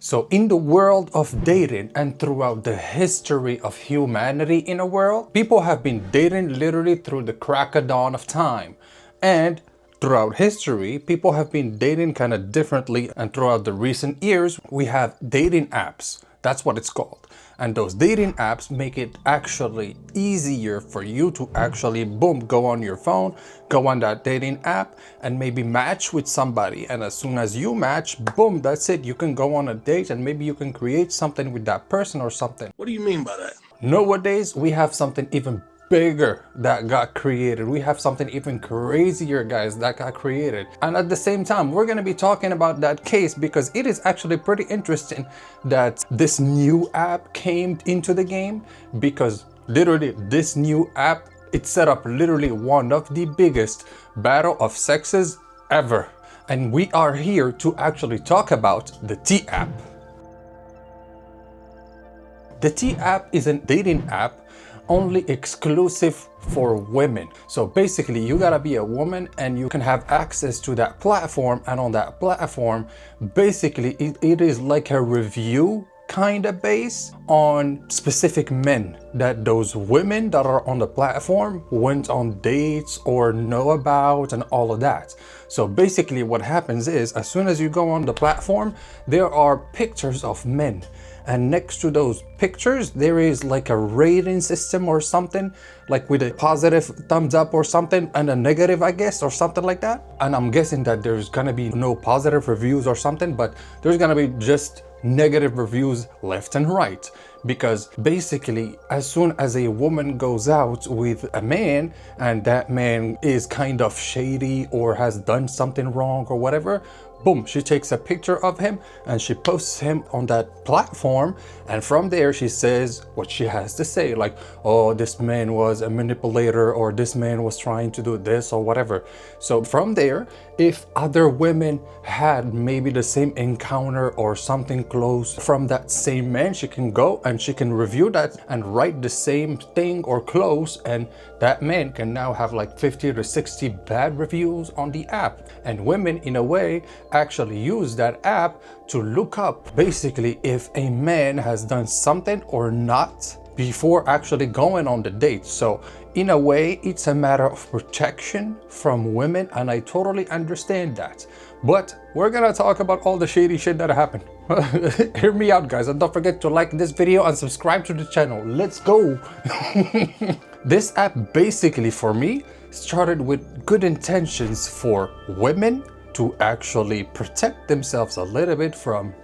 So in the world of dating and throughout the history of humanity in a world, people have been dating literally through the crack of dawn of time. And throughout history, people have been dating kind of differently. And throughout the recent years, we have dating apps. That's what it's called. And those dating apps make it actually easier for you to actually, boom, go on your phone, go on that dating app and maybe match with somebody. And as soon as you match, boom, that's it. You can go on a date and maybe you can create something with that person or something. What do you mean by that? Nowadays, we have something even bigger that got created. We have something even crazier, guys, that got created. And at the same time, we're going to be talking about that case because it is actually pretty interesting that this new app came into the game, because literally this new app, it set up literally one of the biggest battle of sexes ever. And we are here to actually talk about the T app. The T app is a dating app only exclusive for women. So basically you gotta be a woman and you can have access to that platform, and on that platform basically it is like a review kind of base on specific men that those women that are on the platform went on dates or know about and all of that. So basically what happens is, as soon as you go on the platform, there are pictures of men, and next to those pictures there is like a rating system or something, like with a positive thumbs up or something and a negative, I guess, or something like that. And I'm guessing that there's gonna be no positive reviews or something, but there's gonna be just negative reviews left and right. Because basically as soon as a woman goes out with a man and that man is kind of shady or has done something wrong or whatever, boom, she takes a picture of him and she posts him on that platform, and from there she says what she has to say, like, oh, this man was a manipulator, or this man was trying to do this or whatever. So from there, if other women had maybe the same encounter or something close from that same man, she can go and she can review that and write the same thing or close, and that man can now have like 50 to 60 bad reviews on the app. And women, in a way, actually use that app to look up basically if a man has done something or not before actually going on the date. So in a way, it's a matter of protection from women, and I totally understand that. But we're gonna talk about all the shady shit that happened. Hear me out, guys, and don't forget to like this video and subscribe to the channel. Let's go. This app basically, for me, started with good intentions for women to actually protect themselves a little bit from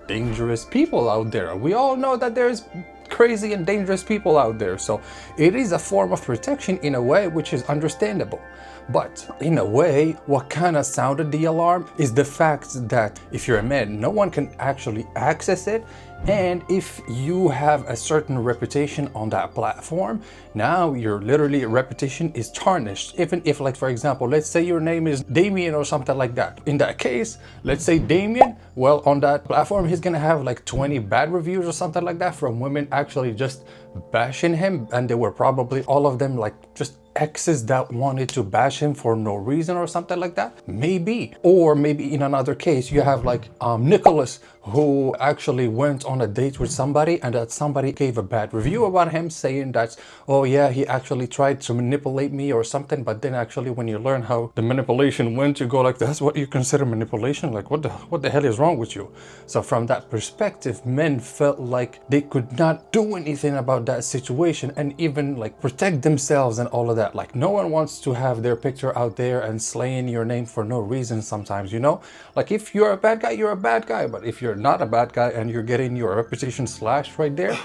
dangerous people out there. We all know that there's crazy and dangerous people out there, so it is a form of protection in a way, which is understandable. But in a way, what kind of sounded the alarm is the fact that if you're a man, no one can actually access it. And if you have a certain reputation on that platform, now your literally reputation is tarnished. Even if, like, for example, let's say your name is Damien or something like that. In that case, let's say Damien, well, on that platform, he's gonna have like 20 bad reviews or something like that from women actually just bashing him. And they were probably all of them like just exes that wanted to bash him for no reason or something like that, maybe. Or maybe in another case you have like Nicholas, who actually went on a date with somebody and that somebody gave a bad review about him, saying that, oh yeah, he actually tried to manipulate me or something. But then actually when you learn how the manipulation went, you go like, that's what you consider manipulation? Like, what the hell is wrong with you? So from that perspective, men felt like they could not do anything about that situation and even like protect themselves and all of that. Like, no one wants to have their picture out there and slaying your name for no reason sometimes, you know? Like, if you're a bad guy, you're a bad guy. But if you're not a bad guy and you're getting your reputation slashed right there,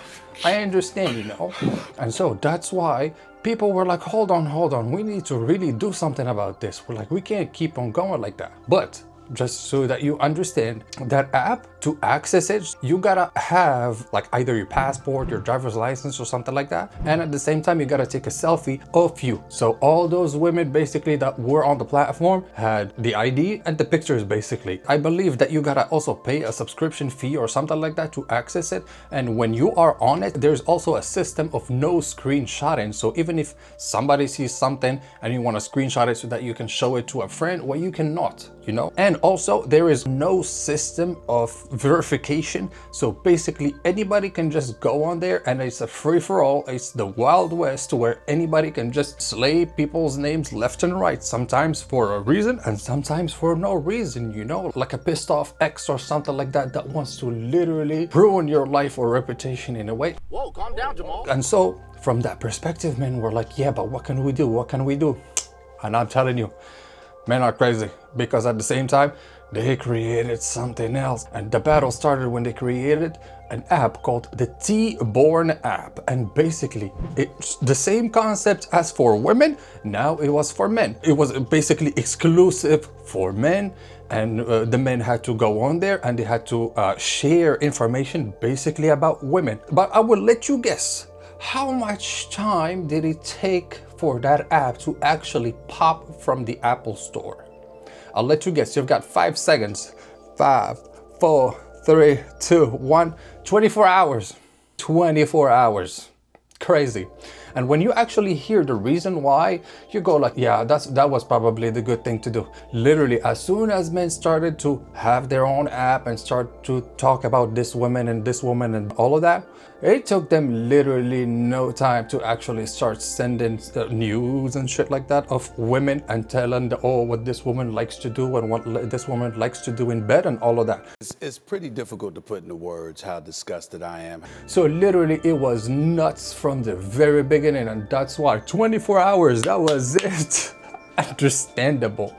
I understand, you know? And so that's why people were like, hold on, we need to really do something about this. We're like, we can't keep on going like that. But just so that you understand, that app, to access it, you gotta have like either your passport, your driver's license or something like that. And at the same time, you gotta take a selfie of you. So all those women basically that were on the platform had the ID and the pictures basically. I believe that you gotta also pay a subscription fee or something like that to access it. And when you are on it, there's also a system of no screenshotting. So even if somebody sees something and you wanna screenshot it so that you can show it to a friend, well, you cannot. you know? And also there is no system of verification. So basically anybody can just go on there and it's a free-for-all. It's the Wild West where anybody can just slay people's names left and right, sometimes for a reason and sometimes for no reason, you know, like a pissed off ex or something like that that wants to literally ruin your life or reputation in a way. Whoa, calm down, Jamal. And so from that perspective, men were like, yeah, but what can we do? What can we do? And I'm telling you, men are crazy, because at the same time, they created something else. And the battle started when they created an app called the teaborn app. And basically, it's the same concept as for women. Now it was for men. It was basically exclusive for men. And the men had to go on there and they had to share information basically about women. But I will let you guess, how much time did it take for that app to actually pop from the Apple Store? I'll let you guess. You've got 5 seconds. 5, 4, 3, 2, 1. 24 hours. 24 hours. Crazy. And when you actually hear the reason why, you go like, yeah, that was probably the good thing to do. Literally, as soon as men started to have their own app and start to talk about this woman and all of that, it took them literally no time to actually start sending news and shit like that of women and telling what this woman likes to do and what this woman likes to do in bed and all of that. It's pretty difficult to put into words how disgusted I am. So literally it was nuts from the very beginning, and that's why 24 hours, that was it. Understandable.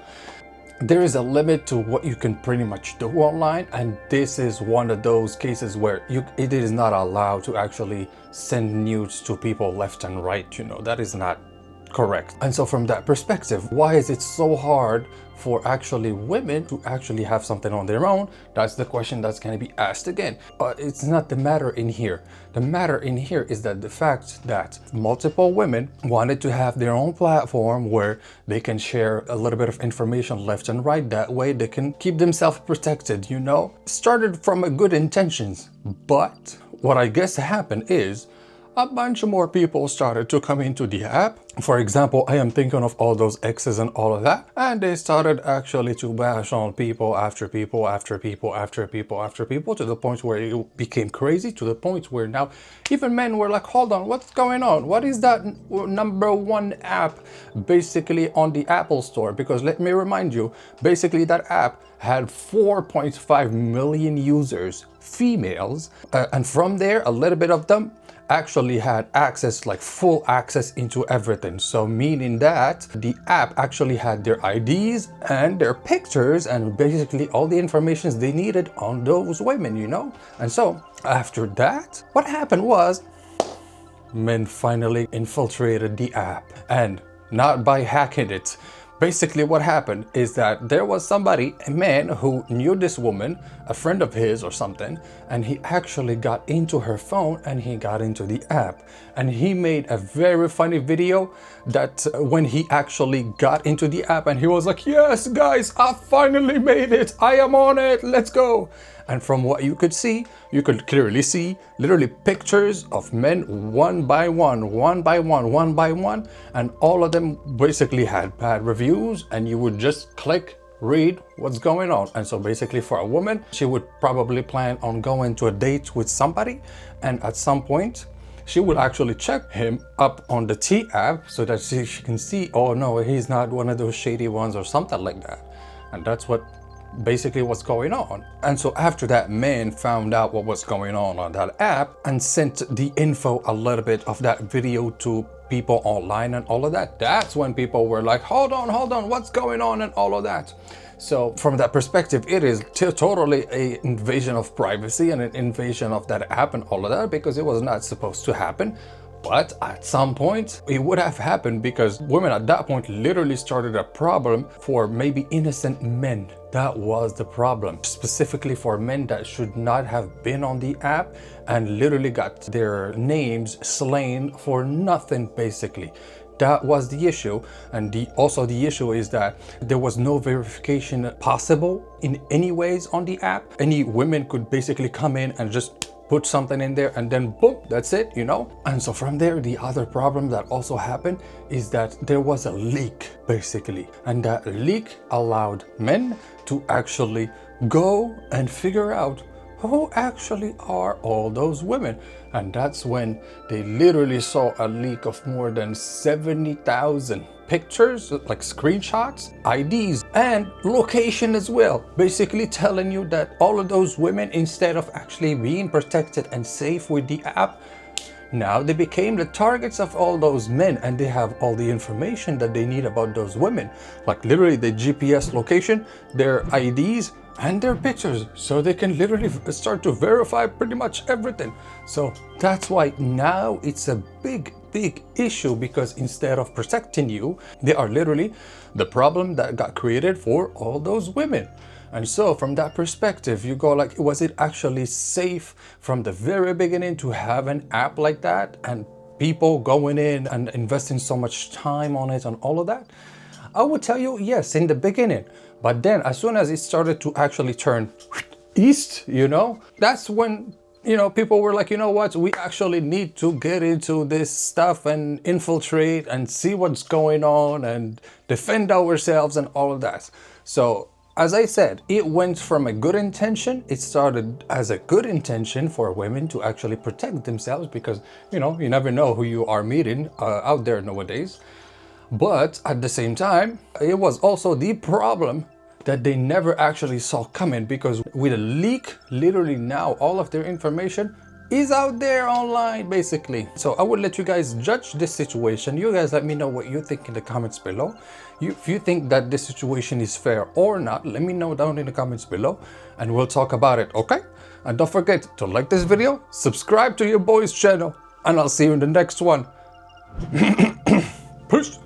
There is a limit to what you can pretty much do online, and this is one of those cases where it is not allowed to actually send nudes to people left and right, you know, that is not correct. And so from that perspective, why is it so hard for actually women to actually have something on their own? That's the question that's going to be asked again. But it's not the matter in here. The matter in here is that the fact that multiple women wanted to have their own platform where they can share a little bit of information left and right. That way they can keep themselves protected, you know? Started from a good intentions. But what I guess happened is a bunch more people started to come into the app. For example, I am thinking of all those exes and all of that. And they started actually to bash on people after people after people after people after people, to the point where it became crazy, to the point where now even men were like, hold on, what's going on? What is that #1 app basically on the Apple Store? Because let me remind you, basically that app had 4.5 million users, females. And from there, a little bit of them actually had access, like full access into everything. So meaning that the app actually had their IDs and their pictures and basically all the information they needed on those women, you know? And so after that, what happened was men finally infiltrated the app, and not by hacking it. Basically what happened is that there was somebody, a man who knew this woman, a friend of his or something, and he actually got into her phone and he got into the app. And he made a very funny video that when he actually got into the app and he was like, yes guys, I finally made it, I am on it, let's go. And from what you could see, you could clearly see literally pictures of men one by one, and all of them basically had bad reviews, and you would just click, read what's going on. And so basically for a woman, she would probably plan on going to a date with somebody, and at some point, she would actually check him up on the T app so that she can see, oh no, he's not one of those shady ones or something like that. And that's what basically what's going on. And so after that, man found out what was going on that app and sent the info, a little bit of that video, to people online and all of that. That's when people were like, hold on, what's going on and all of that. So from that perspective, it is totally an invasion of privacy and an invasion of that app and all of that, because it was not supposed to happen. But at some point it would have happened, because women at that point literally started a problem for maybe innocent men. That was the problem, specifically for men that should not have been on the app and literally got their names slain for nothing basically. That was the issue. And also the issue is that there was no verification possible in any ways on the app. Any women could basically come in and just put something in there and then boom, that's it, you know? And so from there, the other problem that also happened is that there was a leak basically. And that leak allowed men to actually go and figure out who actually are all those women. And that's when they literally saw a leak of more than 70,000 pictures, like screenshots, IDs, and location as well. Basically telling you that all of those women, instead of actually being protected and safe with the app, now they became the targets of all those men, and they have all the information that they need about those women. Like literally the GPS location, their IDs, and their pictures, so they can literally start to verify pretty much everything. So that's why now it's a big issue, because instead of protecting you, they are literally the problem that got created for all those women. And so from that perspective, you go like, was it actually safe from the very beginning to have an app like that and people going in and investing so much time on it and all of that? I would tell you, yes, in the beginning. But then as soon as it started to actually turn east, you know, that's when, you know, people were like, you know what, we actually need to get into this stuff and infiltrate and see what's going on and defend ourselves and all of that. So as I said, it went from a good intention. It started as a good intention for women to actually protect themselves, because, you know, you never know who you are meeting out there nowadays. But at the same time, it was also the problem that they never actually saw coming, because with a leak, literally now all of their information is out there online basically. So I would let you guys judge this situation. You guys let me know what you think in the comments below. If you think that this situation is fair or not, let me know down in the comments below and we'll talk about it, okay? And don't forget to like this video, subscribe to your boy's channel, and I'll see you in the next one. Peace.